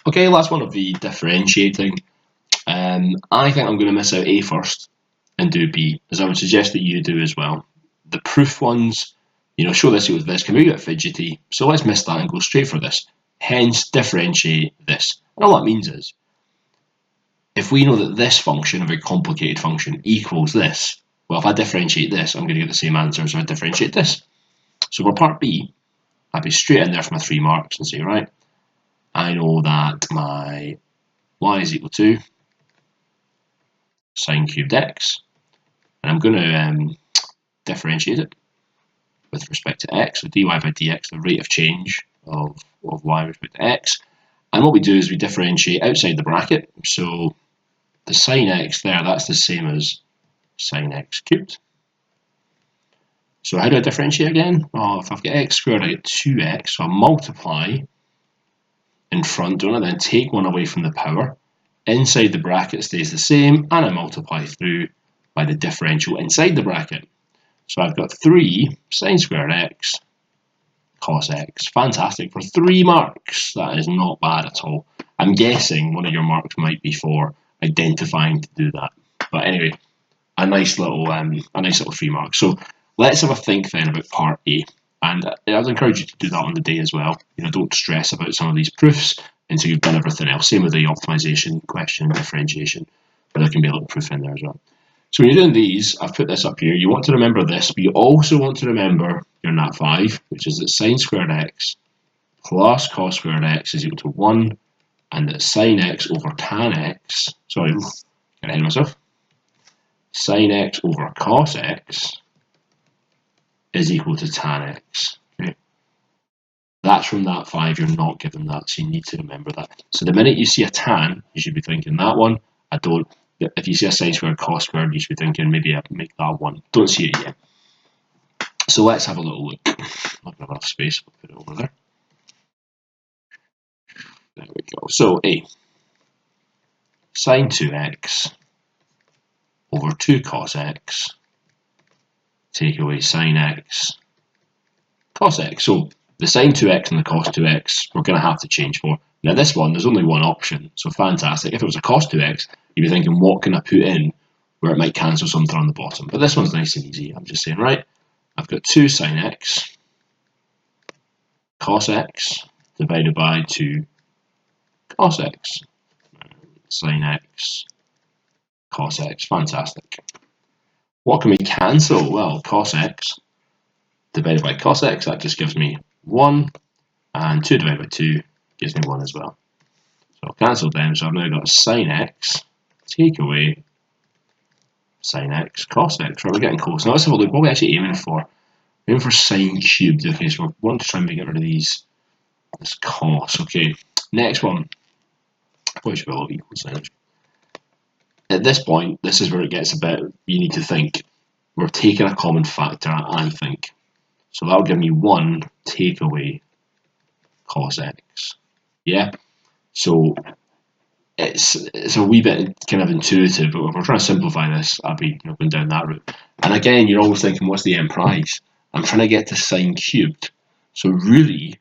Okay, last one of the differentiating. I think I'm going to miss out A first and do B, as I would suggest that you do as well. The proof ones, show this equals this, can be a bit fidgety, so let's miss that and go straight for this. Hence, differentiate this. And all that means is, if we know that this function, a very complicated function, equals this, well, if I differentiate this, I'm going to get the same answer as if I differentiate this. So for part B, I'd be straight in there for my 3 marks and say, right, I know that my y is equal to sine cubed x, and I'm going to differentiate it with respect to x, so dy by dx, the rate of change of y with respect to x. And what we do is we differentiate outside the bracket, so the sine x there, that's the same as sine x cubed. So how do I differentiate again? Well, if I've got x squared, I get 2x, so I multiply in front, don't I? Then take one away from the power. Inside the bracket stays the same, and I multiply through by the differential inside the bracket. So I've got 3 sine squared x cos x. Fantastic. For 3 marks, that is not bad at all. I'm guessing one of your marks might be for identifying to do that. But anyway, a nice little 3 marks. So let's have a think then about part A. And I would encourage you to do that on the day as well. Don't stress about some of these proofs until you've done everything else. Same with the optimization question and differentiation, but there can be a little proof in there as well. So when you're doing these, I've put this up here. You want to remember this, but you also want to remember your Nat 5, which is that sine squared x plus cos squared x is equal to 1, and that sine x over tan x, sorry, get ahead of myself, sine x over cos x is equal to tan x. Okay. That's from that 5, you're not given that, so you need to remember that. So the minute you see a tan, you should be thinking that one. If you see a sine squared, cos squared, you should be thinking maybe I make that one. Don't see it yet. So let's have a little look. Not enough space, I'll put it over there. There we go. So A, sine 2x over 2 cos x, take away sine x, cos x. So the sine 2x and the cos 2x we're going to have to change for. Now this one, there's only one option, so fantastic. If it was a cos 2x, you'd be thinking, what can I put in where it might cancel something on the bottom? But this one's nice and easy. I'm just saying, right, I've got 2 sine x cos x divided by 2 cos x. Sine x cos x, fantastic. What can we cancel? Well, cos x divided by cos x, that just gives me 1, and 2 divided by 2 gives me 1 as well. So I'll cancel them, so I've now got sine x, take away sine x cos x. Right, we're getting close. Now let's have a look. What are we actually aiming for? We're aiming for sine cubed. Okay, so we're wanting to try and get rid of this cos. Okay, next one. Probably should be a little equal sign. At this point, this is where it gets a bit, you need to think. We're taking a common factor, I think. So that'll give me 1 take away cos x. Yeah? So it's a wee bit kind of intuitive, but if we're trying to simplify this, I'll be going down that route. And again, you're always thinking, what's the end prize? I'm trying to get to sine cubed. So really,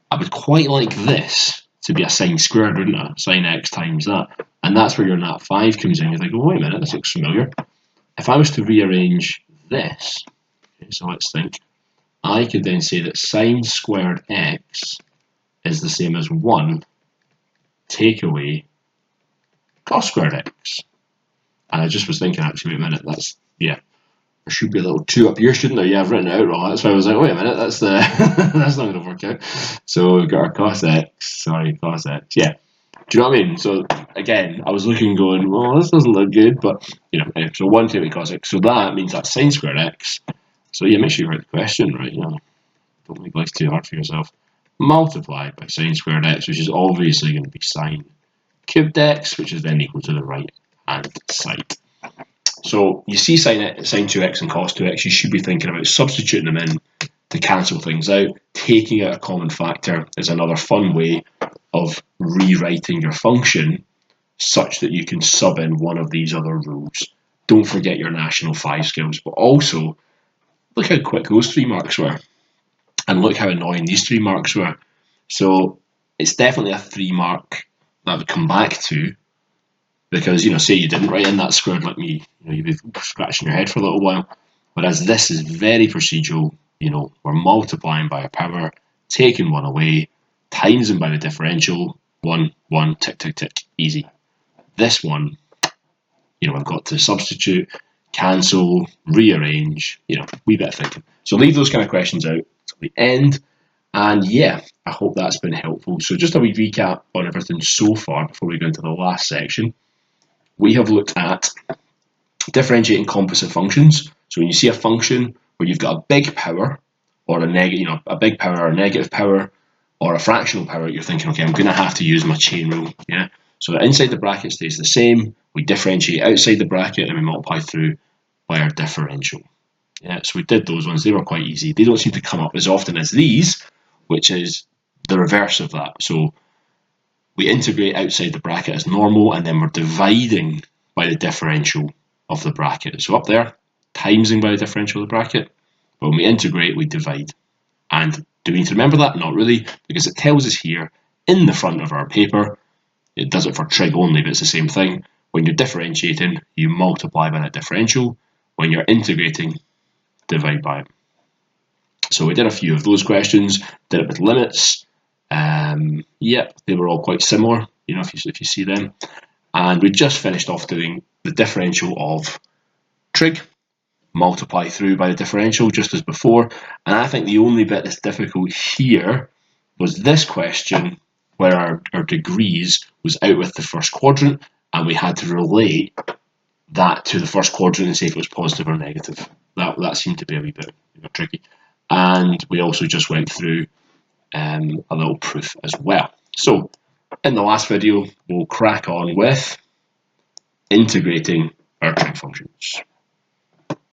I would quite like this to be a sine squared, wouldn't I? Sine x times that. And that's where your Nat 5 comes in. You're like, oh, wait a minute, this looks familiar. If I was to rearrange this, okay, so let's think, I could then say that sine squared x is the same as 1 take away cos squared x. And I just was thinking, actually, wait a minute, there should be a little 2 up here, shouldn't there? Yeah, I've written it out wrong. That's why I was like, wait a minute, that's that's not going to work out. So we've got our cos x, yeah. Do you know what I mean? So again, I was looking going, well, this doesn't look good, but anyway, so 1 take away cos x. So that means that's sine squared x. So yeah, make sure you write the question right. Don't make life too hard for yourself. Multiplied by sine squared x, which is obviously going to be sine cubed x, which is then equal to the right hand side. So you see sine 2x and cos 2x, you should be thinking about substituting them in to cancel things out. Taking out a common factor is another fun way of rewriting your function such that you can sub in one of these other rules. Don't forget your national 5 skills, but also look how quick those 3 marks were. And look how annoying these 3 marks were. So it's definitely a 3 mark that would come back to, because, say you didn't write in that squared like me, you'd be scratching your head for a little while. Whereas this is very procedural. We're multiplying by a power, taking one away, times them by the differential, one, tick, tick, tick, easy. This one, I've got to substitute, cancel, rearrange, wee bit of thinking. So leave those kind of questions out till the end. And yeah, I hope that's been helpful. So just a wee recap on everything so far before we go into the last section. We have looked at differentiating composite functions. So when you see a function where you've got a big power or a negative, a big power or a negative power or a fractional power, you're thinking, okay, I'm going to have to use my chain rule. Yeah. So that inside the bracket stays the same. We differentiate outside the bracket and we multiply through by our differential. Yeah. So we did those ones. They were quite easy. They don't seem to come up as often as these, which is the reverse of that. So we integrate outside the bracket as normal, and then we're dividing by the differential of the bracket. So up there, timesing by the differential of the bracket. But when we integrate, we divide. And do we need to remember that? Not really, because it tells us here in the front of our paper. It does it for trig only, but it's the same thing. When you're differentiating, you multiply by that differential. When you're integrating, divide by it. So we did a few of those questions, did it with limits. Yep, they were all quite similar, if you see them. And we just finished off doing the differential of trig, multiply through by the differential, just as before. And I think the only bit that's difficult here was this question, where our degrees was out with the first quadrant, and we had to relate that to the first quadrant and say if it was positive or negative. That seemed to be a wee bit tricky. And we also just went through a little proof as well. So in the last video, we'll crack on with integrating our trig functions.